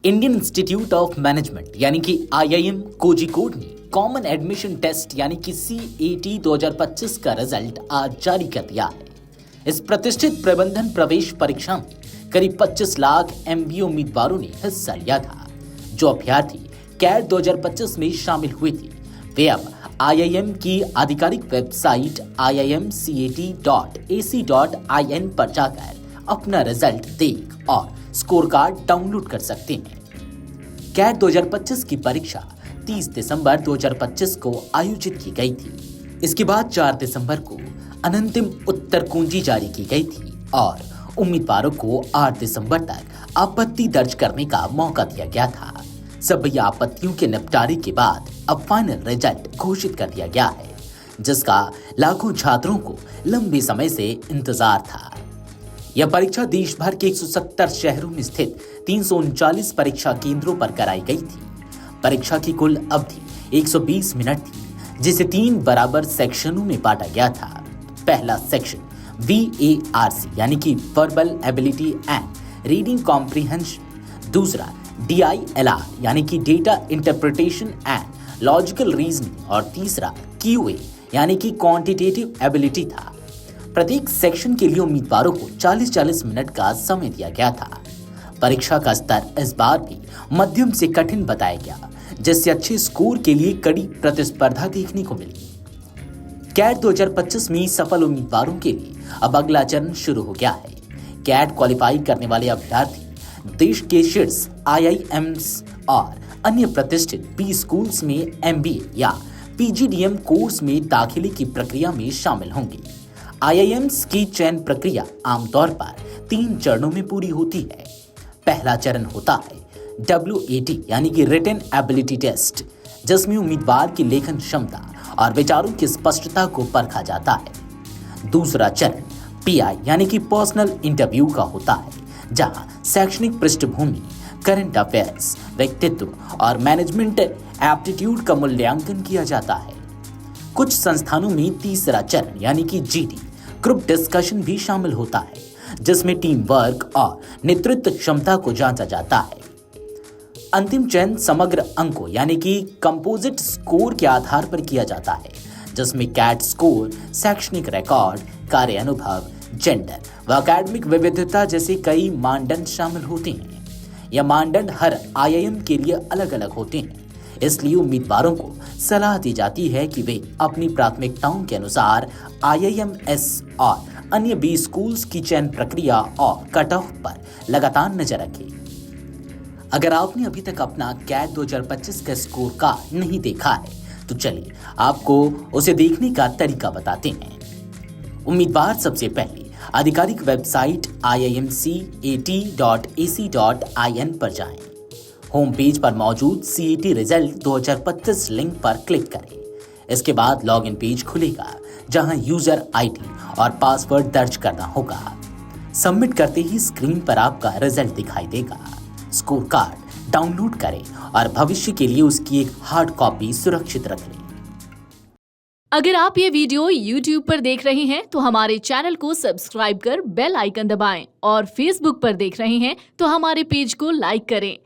Indian institute of management यानी कि IIM Kozhikode ने कॉमन एडमिशन टेस्ट यानी कि CAT 2025 का रिजल्ट आज जारी कर दिया है। इस प्रतिष्ठित प्रबंधन प्रवेश परीक्षा में करीब 25 लाख MBA उम्मीदवारों ने हिस्सा लिया था। जो अभ्यर्थी CAT 2025 में शामिल हुए थे वे अब IIM की आधिकारिक वेबसाइट iimcat.ac.in पर जाकर अपना रिजल्ट देख और स्कोर कार्ड डाउनलोड कर सकते हैं। CAT 2025 की परीक्षा 30 दिसंबर 2025 को आयोजित की गई थी। इसके बाद 4 दिसंबर को अनंतिम उत्तर कुंजी जारी की गई थी और उम्मीदवारों को 8 दिसंबर तक आपत्ति दर्ज करने का मौका दिया गया था। सभी आपत्तियों के निपटारे के बाद अब फाइनल रिजल्ट घोषित कर दिया गया है, जिसका लाखों छात्रों को लंबे समय से इंतजार था। यह परीक्षा देश भर के 170 शहरों में स्थित 339 परीक्षा केंद्रों पर कराई गई थी। परीक्षा की कुल अवधि 120 मिनट थी, जिसे 3 बराबर सेक्शनों में बांटा गया था। पहला सेक्शन VARC यानी कि verbal ability and reading comprehension, दूसरा DILR यानी कि data interpretation and logical reasoning और तीसरा QA यानी कि क्वांटिटेटिव एबिलिटी था। प्रत्येक सेक्शन के लिए उम्मीदवारों को 40-40 मिनट का समय दिया गया था। परीक्षा का स्तर इस बार भी मध्यम से कठिन बताया गया, जिससे अच्छे स्कोर के लिए कड़ी प्रतिस्पर्धा देखने को मिली। CAT 2025 में सफल उम्मीदवारों के लिए अब अगला चरण शुरू हो गया है। CAT क्वालिफाई करने वाले अभ्यर्थी देश के शीर्ष IIMs और अन्य प्रतिष्ठित B स्कूल्स में MBA या PGDM कोर्स में दाखिले की प्रक्रिया में शामिल होंगे। IIMs की चयन प्रक्रिया आमतौर पर 3 चरणों में पूरी होती है। पहला चरण होता है WAT यानी कि रिटन एबिलिटी टेस्ट, जिसमें उम्मीदवार की लेखन क्षमता और विचारों की स्पष्टता को परखा जाता है। दूसरा चरण PI यानी कि पर्सनल इंटरव्यू का होता है, जहां शैक्षणिक पृष्ठभूमि, करंट अफेयर्स, व्यक्तित्व और मैनेजमेंट एप्टीट्यूड का मूल्यांकन किया जाता है। कुछ संस्थानों में तीसरा चरण यानी कि GD ग्रुप डिस्कशन भी शामिल होता है, जिसमें टीम वर्क और नेतृत्व क्षमता को जांचा जाता है। अंतिम चयन समग्र अंकों यानी कि कंपोजिट स्कोर के आधार पर किया जाता है, जिसमें CAT स्कोर, शैक्षणिक रिकॉर्ड, कार्य अनुभव, जेंडर व एकेडमिक विविधता जैसे कई मानदंड शामिल होते हैं। यह मानदंड हर IIM के लिए अलग अलग होते हैं, इसलिए उम्मीदवारों को सलाह दी जाती है कि वे अपनी प्राथमिकताओं के अनुसार IIMS और अन्य B स्कूल्स की चयन प्रक्रिया और कट ऑफ पर लगातार नजर रखें। अगर आपने अभी तक अपना CAT 2025 का स्कोर कार्ड नहीं देखा है तो चलिए आपको उसे देखने का तरीका बताते हैं। उम्मीदवार सबसे पहले आधिकारिक वेबसाइट iimcat.ac.in पर जाएं। होम पेज पर मौजूद CAT रिजल्ट 2025 लिंक पर क्लिक करें। इसके बाद लॉगिन पेज खुलेगा, जहां यूजर ID और पासवर्ड दर्ज करना होगा। सबमिट करते ही स्क्रीन पर आपका रिजल्ट दिखाई देगा। स्कोर कार्ड डाउनलोड करें और भविष्य के लिए उसकी एक हार्ड कॉपी सुरक्षित रख लें। अगर आप ये वीडियो YouTube पर देख रहे हैं तो हमारे चैनल को सब्सक्राइब कर बेल आइकन दबाएं और Facebook पर देख रहे हैं तो हमारे पेज को लाइक करें।